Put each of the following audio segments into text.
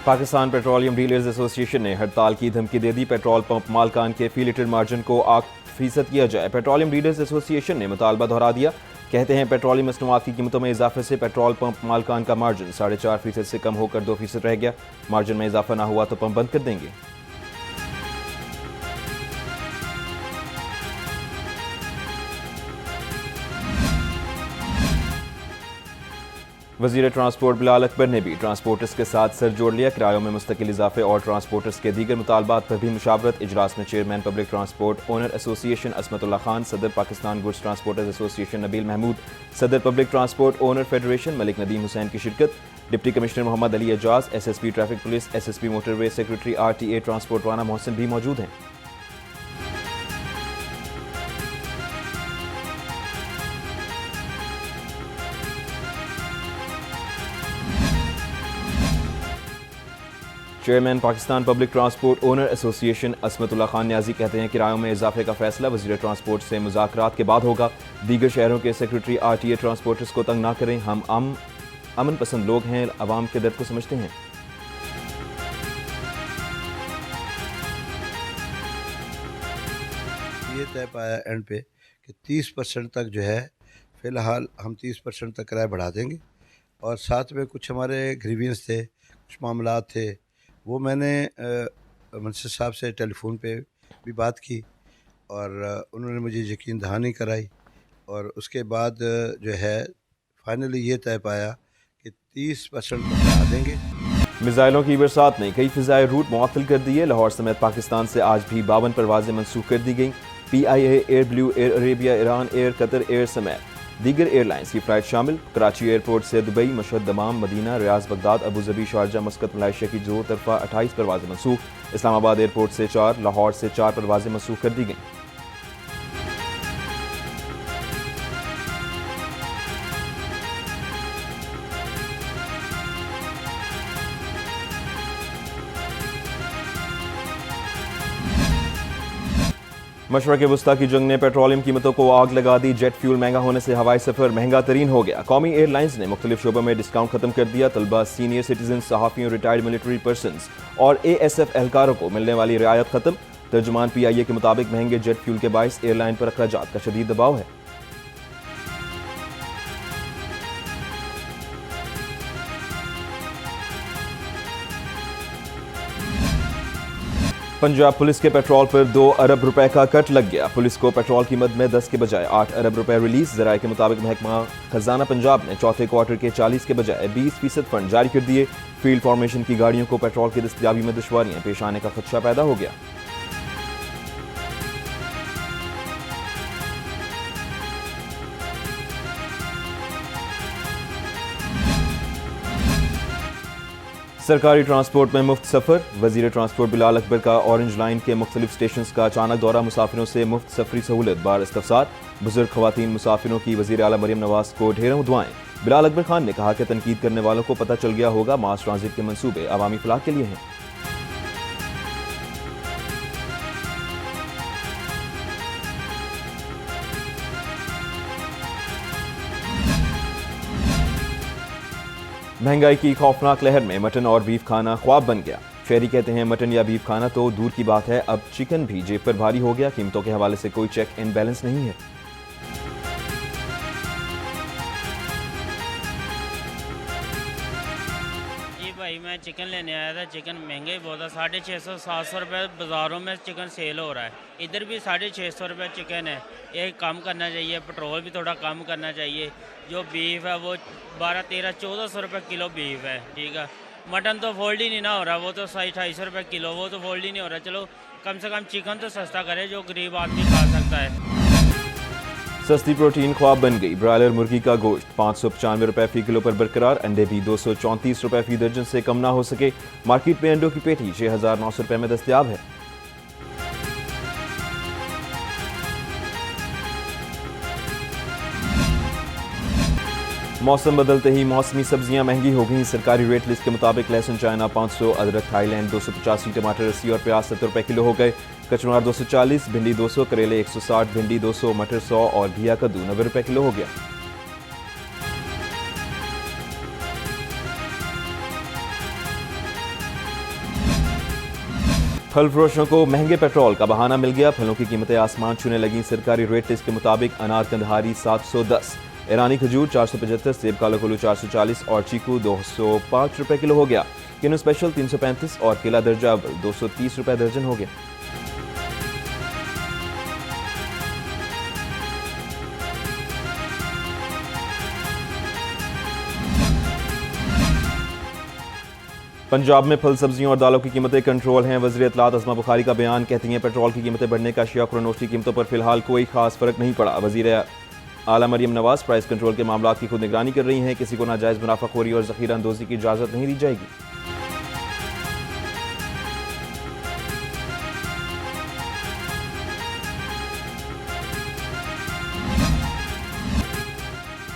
Pakistan petroleum dealers association ने हड़ताल की धमकी दे दी। पेट्रोल पंप मालकान के फी लीटर मार्जिन को 8% किया जाए। पेट्रोलियम डीलर्स एसोसिएशन ने मुतालबा दोहरा दिया। कहते हैं पेट्रोलियम मसनूआत की कीमतों में इजाफे से पेट्रोल पंप मालकान का मार्जिन 4.5% से कम होकर 2% रह गया। मार्जिन में इजाफा ना हुआ तो पंप बंद कर देंगे। वजीर ट्रांसपोर्ट बिलाल अकबर ने भी ट्रांसपोर्टर्स के साथ सर जोड़ लिया। किरायों में मुस्तकिल इजाफे और ट्रांसपोर्टर्स के दीगर मुतालबात पर भी मुशावरत। इजलास में chairman public transport owner association Asmatullah Khan, सदर Pakistan goods transporters association Nabeel Mahmood, सदर public transport owner federation Malik Nadeem Hussain की शिरकत। Deputy commissioner Mohammad Ali Ejaz, SSP traffic police, SSP motorway, secretary RTA transport Rana Mohsin भी मौजूद हैं। Chairman Pakistan public transport owner association Asmatullah Khan Niazi कहते हैं किरायों में इजाफे का फैसला वजीर ट्रांसपोर्ट से मुज़ाकरात के बाद होगा। दीगर शहरों के सेक्रेटरी RTA ट्रांसपोर्टर्स को तंग ना करें, हम अमन पसंद लोग हैं, अवाम के दर्द को समझते हैं। ये तय पाया एंड पे कि 30% तक जो है फ़िलहाल हम 30% तक किराया बढ़ा देंगे। और साथ में कुछ हमारे ग्रीवियंस थे, कुछ मामला थे, वो मैंने मिनिस्टर साहब से टेलीफोन पे भी बात की और उन्होंने मुझे यकीन दहानी कराई और उसके बाद जो है फाइनली ये तय पाया कि 30% बढ़ा देंगे। मिसाइलों की बरसात ने कई फ़िज़ाई रूट मुअत्तल कर दिए। लाहौर समेत पाकिस्तान से आज भी 52 परवाजें मनसूख कर दी गईं। PIA, air blue, air Arabia, Iran air, Qatar air समेत दीगर एयरलाइंस की फ़्लाइट शामिल। कराची एयरपोर्ट से दुबई, मशहद, दमाम, मदीना, रियाज, बगदाद, अबूजबी, शारजा, मस्कत, मलाइशिया की दो तरफा 28 परवाजें मनसूख। इस्लामाबाद एयरपोर्ट से 4, लाहौर से 4 परवाजें मनसूख कर दी गईं। मशरक़ वस्ता की जंग ने पेट्रोलियम कीमतों को आग लगा दी। जेट फ्यूल महंगा होने से हवाई सफ़र महंगा तरीन हो गया। कौमी एयरलाइंस ने मुख्तलिफ शोबों में डिस्काउंट खत्म कर दिया। तलबा, सीनियर सिटीजन, सहाफ़ियों, रिटायर्ड मिलिट्री पर्सनस और ASF एहलकारों को मिलने वाली रियायत खत्म। तर्जुमान PIA के मुताबिक महंगे जेट फ्यूल के बाइस एयरलाइन पर अखराजात का शदीद दबाव है। पंजाब पुलिस के पेट्रोल पर 2 अरब रुपए का कट लग गया। पुलिस को पेट्रोल कीमत में 10 के बजाय 8 अरब रुपए रिलीज। ज़राए के मुताबिक महकमा खजाना पंजाब ने चौथे क्वार्टर के 40 के बजाय 20% फंड जारी कर दिए। फील्ड फॉर्मेशन की गाड़ियों को पेट्रोल की दस्तयाबी में दुश्वारियां पेश आने का खदशा पैदा हो गया। सरकारी ट्रांसपोर्ट में मुफ्त सफ़र। वजीर ट्रांसपोर्ट बिलाल अकबर का ऑरेंज लाइन के मुख्तलिफ स्टेशन का अचानक दौरा। मुसाफिरों से मुफ्त सफरी सहूलत बार इस्तफसार। बुजुर्ग खवातीन मुसाफिरों की वजीर आला मरियम नवाज को ढेरों दुआएं। बिलाल अकबर खान ने कहा कि तनकीद करने वालों को पता चल गया होगा मास ट्रांजिट के मंसूबे अवामी फलाह के लिए हैं। महंगाई की खौफनाक लहर में मटन और बीफ खाना ख्वाब बन गया। शहरी कहते हैं मटन या बीफ खाना तो दूर की बात है, अब चिकन भी जेब पर भारी हो गया। कीमतों के हवाले से कोई चेक एंड बैलेंस नहीं है। जी भाई, मैं चिकन लेने आया था। चिकन महंगा ही बहुत है, 650-700 रुपये बाज़ारों में चिकन सेल हो रहा है। इधर भी 650 रुपये चिकन है। ये कम करना चाहिए, पेट्रोल भी थोड़ा कम करना चाहिए। जो बीफ है वो 1200-1300-1400 रुपये किलो बीफ है, ठीक है। मटन तो फोल्ड ही नहीं ना हो रहा, वो तो 250-250 रुपये किलो, वो तो फोल्ड ही नहीं हो रहा। चलो कम से कम चिकन तो सस्ता करे जो गरीब आदमी खा सकता है। सस्ती प्रोटीन ख्वाब बन गई। ब्रायलर मुर्गी का गोश्त 595 रुपए फी किलो पर बरकरार। अंडे भी 234 रुपए फी दर्जन से कम ना हो सके। मार्केट में अंडों की पेटी 6900 रुपए में दस्तयाब है। मौसम बदलते ही मौसमी सब्जियां महंगी हो गई। सरकारी रेट लिस्ट के मुताबिक लहसुन चाइना 500, अदरक थाईलैंड 285, टमाटर 80 और प्याज 70 रुपए किलो हो गए। कचनार 240, भिंडी 200, करेले 160, भिंडी 200, मटर 100 और घिया कद्दू 90 रुपए किलो हो गया। फल फरोशों को महंगे पेट्रोल का बहाना मिल गया। फलों की कीमतें आसमान छूने लगी। सरकारी रेट लिस्ट के मुताबिक अनार कंदहारी 710, ईरानी खजूर 475, सेब काला कुल्लू 440 और चीकू 205 रुपए किलो हो गया। किन्नू स्पेशल 335 और केला दर्जा अव्वल 230 रुपए दर्जन हो गया। पंजाब में फल सब्जियों और दालों की कीमतें कंट्रोल हैं। वज़ीर इत्तलात अज़मा बुखारी का बयान, कहती हैं पेट्रोल की कीमतें बढ़ने का शिया खुरानोश की कीमतों पर फिलहाल कोई खास फर्क नहीं पड़ा। वज़ीर आला मरियम नवाज प्राइस कंट्रोल के मामलों की खुद निगरानी कर रही हैं। किसी को नाजायज़ मुनाफाखोरी और ज़ख़ीरा अंदोज़ी की इजाज़त नहीं दी जाएगी।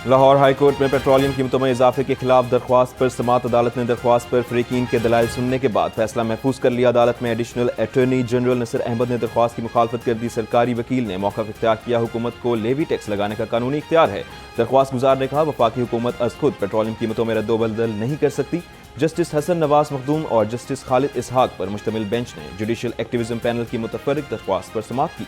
लाहौर हाई कोर्ट में पेट्रोलियम कीमतों में इजाफे के खिलाफ दरख्वास्त पर समाअत अदालत ने दरख्वास्त पर फ़रीकीन के दलाइल सुनने के बाद फैसला महफूज कर लिया। अदालत में additional attorney general Naseer Ahmad ने दरख्वास्त की मुखालफत कर दी। सरकारी वकील ने मौक़िफ़ इख्तियार किया, हुकूमत को लेवी टैक्स लगाने का कानूनी इख्तियार है। दरख्वास्त गुजार ने कहा, वफाकी हुकूमत अज खुद पेट्रोलियम कीमतों में रद्दोबदल नहीं कर सकती। जस्टिस हसन नवाज मखदूम और जस्टिस खालिद इसहाक पर मुश्तमिल बेंच ने जुडिशल एक्टिविज्म पैनल की मुतफर्रिक दरख्वास्त पर समाअत की।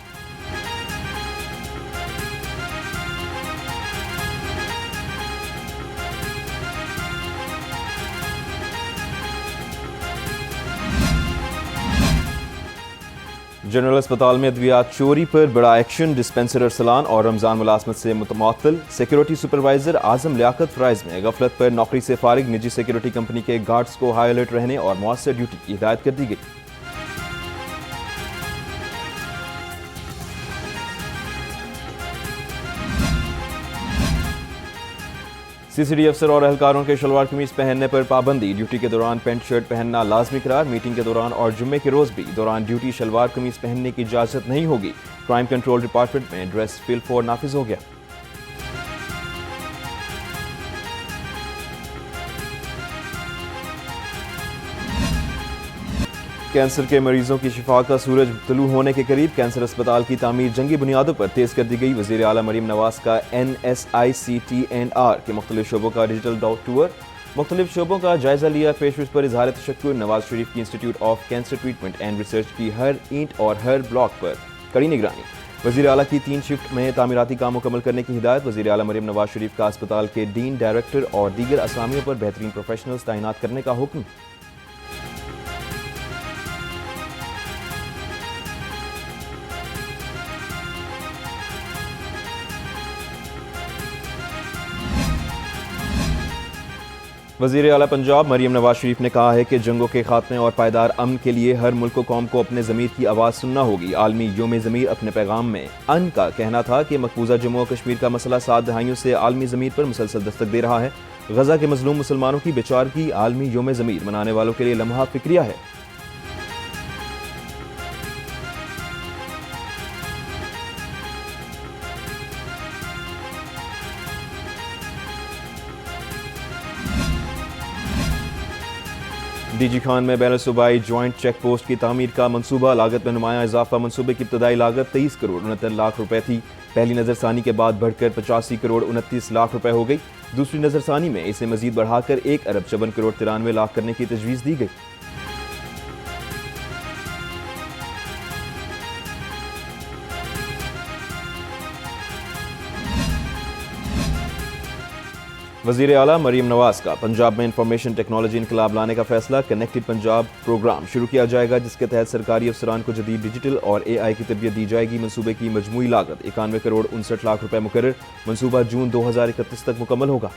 जनरल अस्पताल में अद्वियात चोरी पर बड़ा एक्शन। डिस्पेंसर अरसलान और रमजान मुलाजमत से मुतअत्तिल। सिक्योरिटी सुपरवाइजर आजम लियाकत फ़राइज़ में गफलत पर नौकरी से फारिग। निजी सिक्योरिटी कंपनी के गार्ड्स को हाई अलर्ट रहने और मुअस्सर ड्यूटी की हिदायत कर दी गई। सीसीडी अफसर और एहलकारों के शलवार कमीज पहनने पर पाबंदी। ड्यूटी के दौरान पेंट शर्ट पहनना लाजमी करार। मीटिंग के दौरान और जुम्मे के रोज भी दौरान ड्यूटी शलवार कमीज पहनने की इजाजत नहीं होगी। क्राइम कंट्रोल डिपार्टमेंट में ड्रेस फिल फॉर नाफिज हो गया। कैंसर के मरीजों की शिफा का सूरज तुलू होने के करीब। कैंसर अस्पताल की तामीर जंगी बुनियादों पर तेज कर दी गई। वज़ीर आला मरियम नवाज का NSICT&R के मुख्तलिफ शोबों का डिजिटल टूर। मुख्तलिफ शोबों का जायजा लिया। पेशरफ पर इजहार तशक्कुर। नवाज शरीफ की institute of cancer treatment and research की हर ईंट और हर ब्लॉक पर कड़ी निगरानी। वज़ीर आला की 3 शिफ्ट में तामीराती काम मुकम्मल करने की हिदायत। वज़ीर आला मरियम नवाज शरीफ का अस्पताल के डीन, डायरेक्टर और दीगर असामियों पर बेहतरीन प्रोफेशनल्स तैनात करने का हुक्म। वज़ीर आला पंजाब मरियम नवाज शरीफ ने कहा है कि जंगों के खात्मे और पायदार अमन के लिए हर मुल्क को कौम को अपने ज़मीर की आवाज़ सुनना होगी। आलमी योम ज़मीर अपने पैगाम में अन का कहना था कि मकबूजा जम्मू और कश्मीर का मसला 7 दहाइयों से आलमी ज़मीर पर मुसलसल दस्तक दे रहा है। गजा के मजलूम मुसलमानों की बेचारगी आलमी योम ज़मीर मनाने वालों के लिए लम्हा फिक्रिया है। डीजी खान में बैन सूबाई ज्वाइंट चेक पोस्ट की तामीर का मंसूबा। लागत में नुमाया इजाफा। मंसूबे की इब्तदाई लागत 23 करोड़ 69 लाख रुपए थी। पहली नजरसानी के बाद बढ़कर 85 करोड़ 29 लाख रुपए हो गई। दूसरी नजरसानी में इसे मजीद बढ़ाकर 1 अरब 54 करोड़ 93 लाख करने की तजवीज़ दी गई। वज़ीर आला मरियम नवाज का पंजाब में इंफॉर्मेशन टेक्नोलॉजी इनकलाब लाने का फैसला। कनेक्टेड पंजाब प्रोग्राम शुरू किया जाएगा, जिसके तहत सरकारी अफसरान को जदीद डिजिटल और AI की तरबियत दी जाएगी। मनसूबे की मजमूई लागत 91 करोड़ 59 लाख रुपए मुकर्रर। मनसूबा जून 2031 तक मुकम्मल होगा।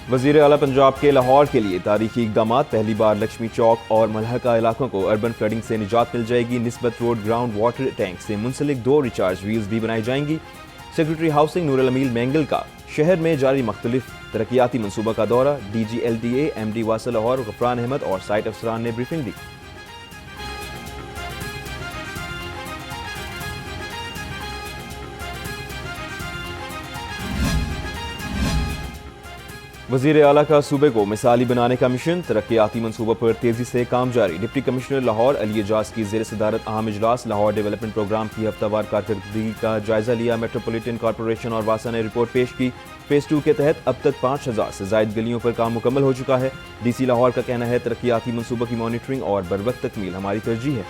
वज़ीर आला पंजाब के लाहौर के लिए तारीखी इक़दाम। पहली बार लक्ष्मी चौक और मलहका इलाकों को अर्बन फ्लडिंग से निजात मिल जाएगी। निस्बत रोड ग्राउंड वाटर टैंक से मुंसलिक 2 रिचार्ज व्हील्स भी बनाई जाएंगी। सेक्रेटरी हाउसिंग नूरुल अमील मैंगल का शहर में जारी मुख्तलिफ तरक्याती मनसूबा का दौरा। DG LDA MD वासल लाहौर गफरान अहमद और साइट अफसरान ने ब्रीफिंग दी। वज़ीर आला का सूबे को मिसाली बनाने का मिशन, तरक्याती मनसूबों पर तेज़ी से काम जारी। डिप्टी कमिश्नर लाहौर अली एजाज की ज़ेर सदारत अहम इजलास। लाहौर डेवलपमेंट प्रोग्राम की हफ्तावार कारकर्दगी का जायजा लिया। मेट्रोपॉलिटन कॉरपोरेशन और वासा ने रिपोर्ट पेश की। फेज़ 2 के तहत अब तक 5000 से ज़ायद गलियों पर काम मुकम्मल हो चुका है। DC लाहौर का कहना है तरक्याती मनसूबों की मॉनिटरिंग और बरवक्त तकमील हमारी तरजीह है।